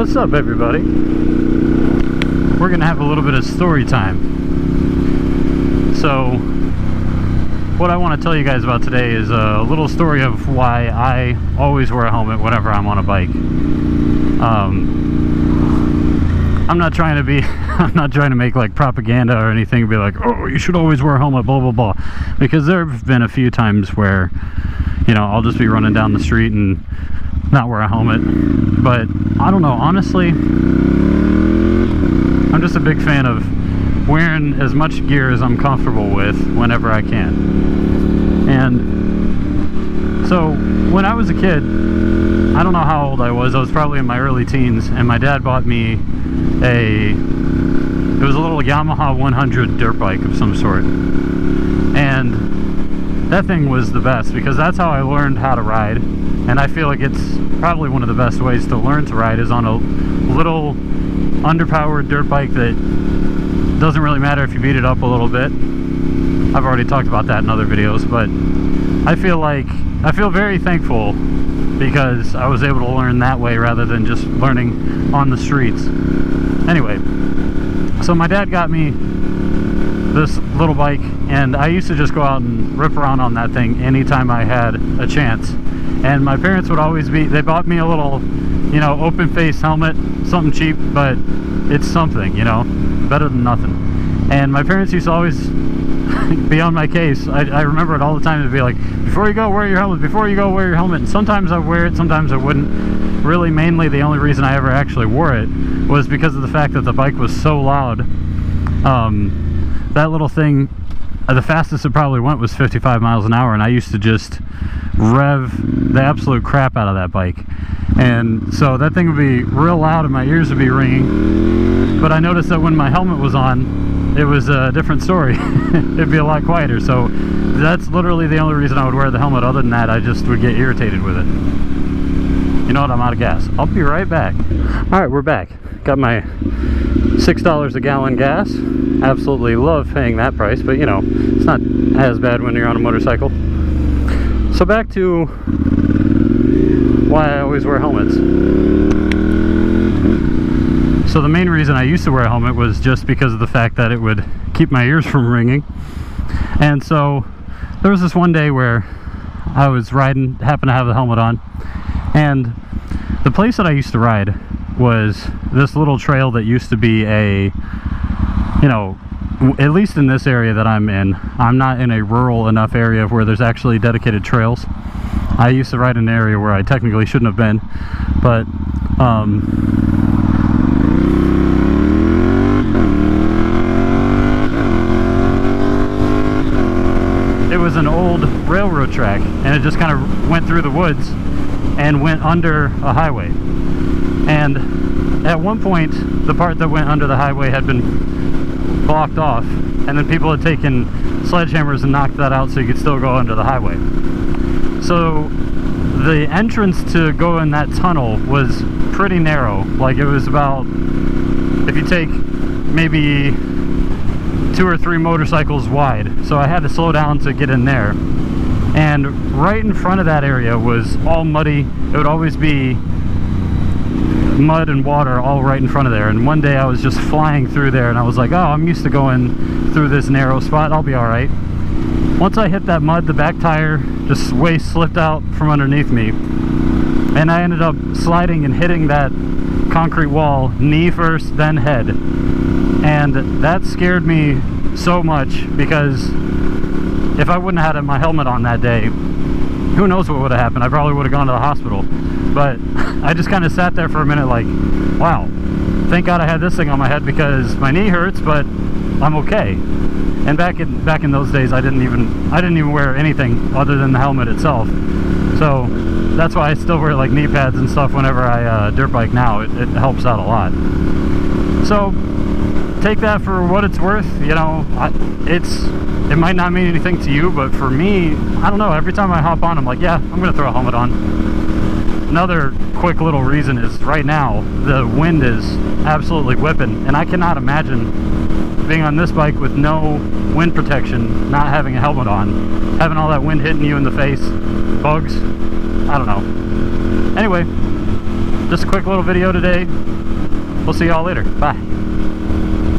What's up, everybody? We're gonna have a little bit of story time. So what I want to tell you guys about today is a little story of why I always wear a helmet whenever I'm on a bike. I'm not trying to make like propaganda or anything, be like, oh, you should always wear a helmet, blah blah blah, because there have been a few times where, you know, I'll just be running down the street and not wear a helmet. But I don't know, honestly, I'm just a big fan of wearing as much gear as I'm comfortable with whenever I can. And so when I was a kid, I don't know how old I was probably in my early teens, and my dad bought me it was a little Yamaha 100 dirt bike of some sort. And that thing was the best because that's how I learned how to ride. And I feel like it's probably one of the best ways to learn to ride is on a little underpowered dirt bike that doesn't really matter if you beat it up a little bit. I've already talked about that in other videos, but I feel very thankful because I was able to learn that way rather than just learning on the streets. Anyway, so my dad got me this little bike, and I used to just go out and rip around on that thing anytime I had a chance. And my parents would always they bought me a little, you know, open face helmet, something cheap, but it's something, you know, better than nothing. And my parents used to always be on my case. I remember it all the time to be like, before you go, wear your helmet, before you go, wear your helmet. And sometimes I would wear it, sometimes I wouldn't. Really, mainly the only reason I ever actually wore it was because of the fact that the bike was so loud. That little thing, the fastest it probably went was 55 miles an hour, and I used to just rev the absolute crap out of that bike. And so that thing would be real loud and my ears would be ringing. But I noticed that when my helmet was on, it was a different story. It'd be a lot quieter. So that's literally the only reason I would wear the helmet. Other than that, I just would get irritated with it. You know what, I'm out of gas. I'll be right back. Alright, we're back. Got my $6 a gallon gas. Absolutely love paying that price, but you know, it's not as bad when you're on a motorcycle. So back to why I always wear helmets. So the main reason I used to wear a helmet was just because of the fact that it would keep my ears from ringing. And so there was this one day where I was riding, happened to have the helmet on, and the place that I used to ride was this little trail that used to be a, you know, at least in this area that I'm in, I'm not in a rural enough area where there's actually dedicated trails. I used to ride in an area where I technically shouldn't have been, but it was an old railroad track, and it just kind of went through the woods and went under a highway. And at one point, the part that went under the highway had been blocked off, and then people had taken sledgehammers and knocked that out so you could still go under the highway. So the entrance to go in that tunnel was pretty narrow. Like, it was about, if you take maybe 2 or 3 motorcycles wide. So I had to slow down to get in there. And right in front of that area was all muddy. It would always be mud and water all right in front of there. And one day I was just flying through there, and I was like, oh, I'm used to going through this narrow spot, I'll be all right. Once I hit that mud, the back tire just slipped out from underneath me, and I ended up sliding and hitting that concrete wall, knee first, then head. And that scared me so much, because if I wouldn't have had my helmet on that day, who knows what would have happened. I probably would have gone to the hospital. But I just kind of sat there for a minute like, wow, thank God I had this thing on my head, because my knee hurts, but I'm okay. And back in those days, I didn't even wear anything other than the helmet itself. So that's why I still wear like knee pads and stuff whenever I dirt bike now. It helps out a lot. So take that for what it's worth. You know, it might not mean anything to you, but for me, I don't know, every time I hop on, I'm like, yeah, I'm gonna throw a helmet on. Another quick little reason is right now the wind is absolutely whipping, and I cannot imagine being on this bike with no wind protection, not having a helmet on, having all that wind hitting you in the face, bugs, I don't know. Anyway, just a quick little video today. We'll see y'all later. Bye.